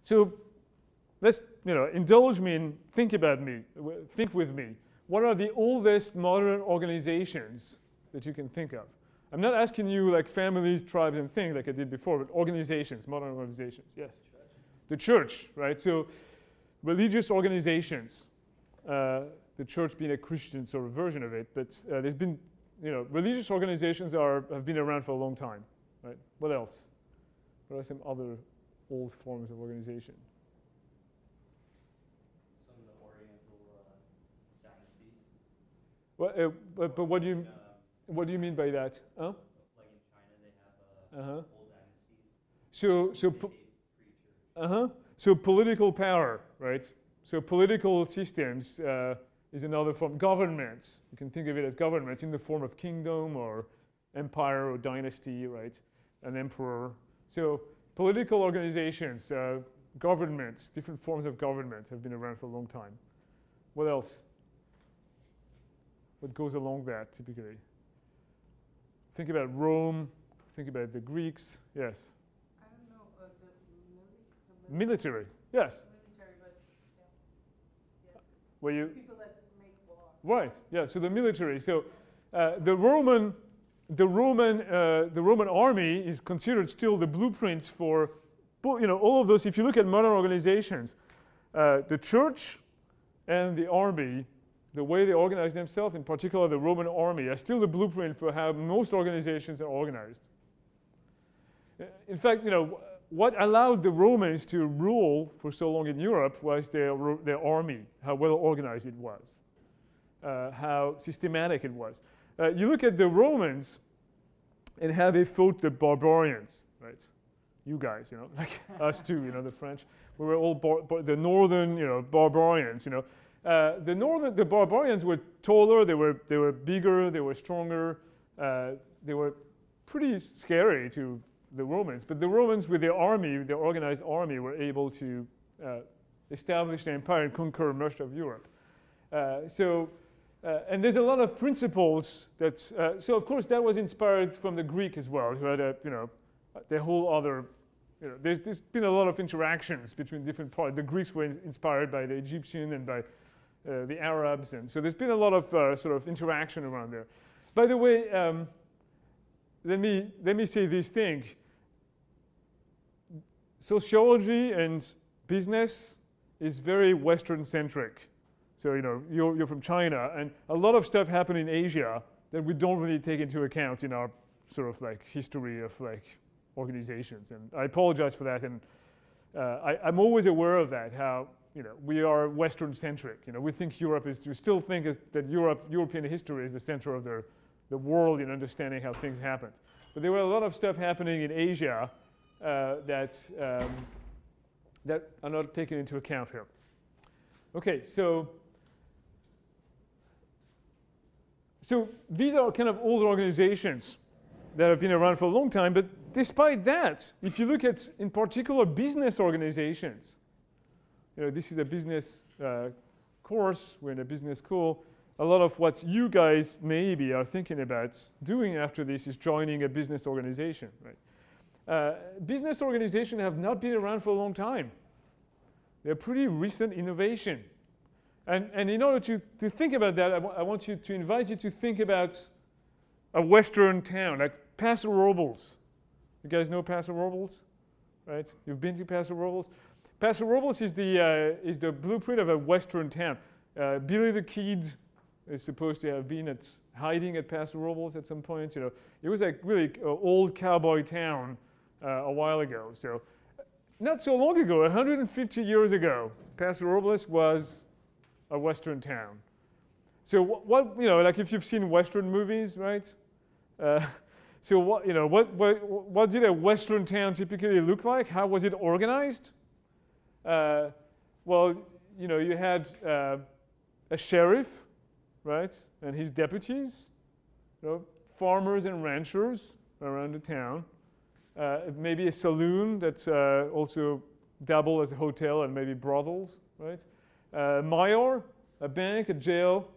So let's, indulge me and think about me. Think with me. What are the oldest modern organizations that you can think of? I'm not asking you like families, tribes, and things like I did before, but organizations, modern organizations. Yes? The church, right? So religious organizations. The church being a Christian sort of version of it, but there's been, religious organizations have been around for a long time, right? What else? What are some other old forms of organization? Some of the Oriental dynasties. Well, but what do you mean by that? Huh? Like in China, they have old dynasties. So political power, right? So political systems is another form. Governments, you can think of it as government in the form of kingdom or empire or dynasty, right? An emperor. So political organizations, governments, different forms of government have been around for a long time. What else? What goes along that typically? Think about Rome, think about the Greeks, yes. I don't know, the Military, yes. military, but yeah. Where you, People that make war. right, yeah, so the military. So the Roman army is considered still the blueprints for, all of those. If you look at modern organizations, the church and the army, the way they organize themselves, in particular the Roman army, are still the blueprint for how most organizations are organized. In fact, what allowed the Romans to rule for so long in Europe was their army, how well organized it was, how systematic it was. You look at the Romans and how they fought the barbarians, right? You guys, like us too, the French. We were all the northern, barbarians, The barbarians were taller, they were bigger, they were stronger, they were pretty scary to the Romans. But the Romans, with their army, their organized army, were able to establish the empire and conquer much of Europe. And there's a lot of principles that. So of course that was inspired from the Greek as well, who had their whole other. There's been a lot of interactions between different parts. The Greeks were inspired by the Egyptian and by the Arabs, and so there's been a lot of sort of interaction around there. By the way, let me say this thing. Sociology and business is very Western-centric. So you're from China, and a lot of stuff happened in Asia that we don't really take into account in our sort of like history of like organizations. And I apologize for that, and I'm always aware of that. How we are Western-centric. We think we still think that European history is the center of the world in understanding how things happened. But there were a lot of stuff happening in Asia that are not taken into account here. Okay, so these are kind of old organizations that have been around for a long time. But despite that, if you look at, in particular, business organizations, this is a business course. We're in a business school. A lot of what you guys maybe are thinking about doing after this is joining a business organization, right? Business organizations have not been around for a long time. They're pretty recent innovation. And in order to think about that, I want to invite you to think about a Western town, like Paso Robles. You guys know Paso Robles, right? You've been to Paso Robles? Paso Robles is the blueprint of a Western town. Billy the Kid is supposed to have been hiding at Paso Robles at some point. It was a really old cowboy town a while ago. So not so long ago, 150 years ago, Paso Robles was a Western town. So what like if you've seen Western movies, right? So what did a Western town typically look like? How was it organized? Well, you had a sheriff, right, and his deputies, farmers and ranchers around the town, maybe a saloon that also doubled as a hotel and maybe brothels, right? Mayor, a bank, a jail.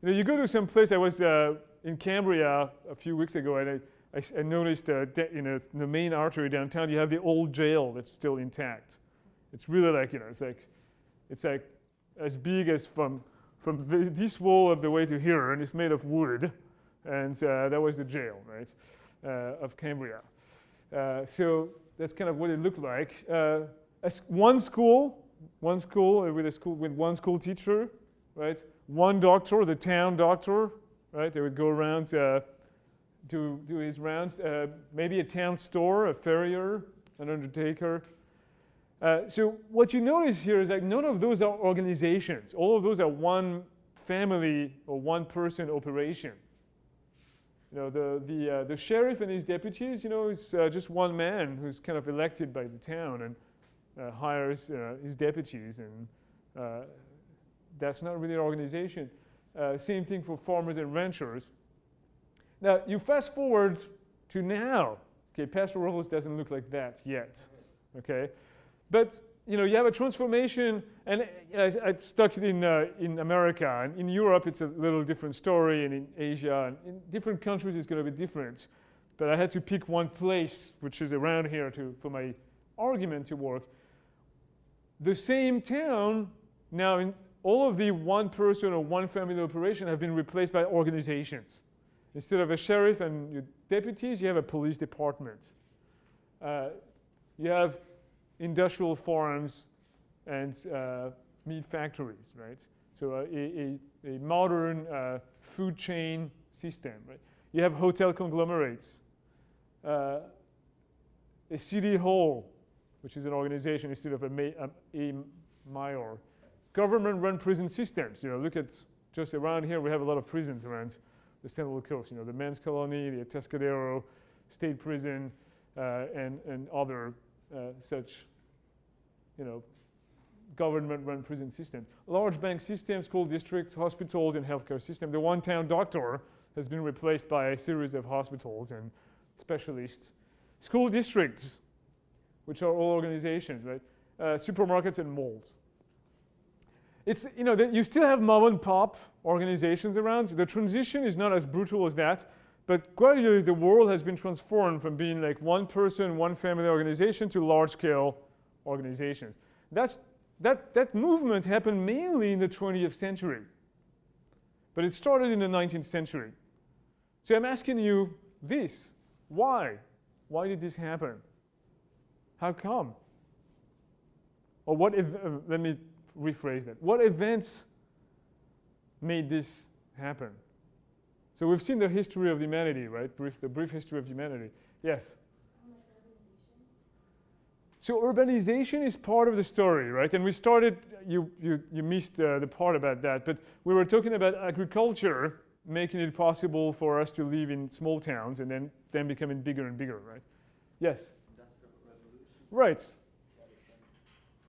You go to some place. I was in Cambria a few weeks ago, and I noticed in the main artery downtown, you have the old jail that's still intact. It's really like, it's like as big as from this wall up the way to here, and it's made of wood. And that was the jail, right, of Cambria. So that's kind of what it looked like. One school with one school teacher, right? One doctor, the town doctor, right? They would go around do his rounds. Maybe a town store, a farrier, an undertaker. So what you notice here is that none of those are organizations. All of those are one family or one person operation. The sheriff and his deputies, is just one man who's kind of elected by the town and hires his deputies, and that's not really an organization. Same thing for farmers and ranchers. Now, you fast forward to now. Okay, pastoralism doesn't look like that yet. Okay, but you have a transformation, and I stuck it in America, and in Europe it's a little different story, and in Asia, and in different countries it's going to be different. But I had to pick one place, which is around here, for my argument to work. The same town now, in all of the one person or one family operation have been replaced by organizations. Instead of a sheriff and your deputies, you have a police department. You have industrial farms and meat factories, right? So a modern food chain system, right? You have hotel conglomerates, a city hall, which is an organization instead of a mayor. Government-run prison systems. Look at just around here. We have a lot of prisons around the Central Coast. The men's colony, the Atascadero State Prison, and other such, government-run prison systems. Large bank systems, school districts, hospitals, and healthcare system. The one-town doctor has been replaced by a series of hospitals and specialists. School districts, which are all organizations, right? Supermarkets and malls. It's, you still have mom and pop organizations around. The transition is not as brutal as that, but gradually the world has been transformed from being like one person, one family organization to large-scale organizations. That movement happened mainly in the 20th century, but it started in the 19th century. So I'm asking you this: why? Why did this happen? How come? Or what if? Let me rephrase that. What events made this happen? So we've seen the history of humanity, right? The brief history of humanity. Yes? So urbanization is part of the story, right? And we started, you missed the part about that, but we were talking about agriculture making it possible for us to live in small towns and then becoming bigger and bigger, right? Yes? Industrial revolution. Right.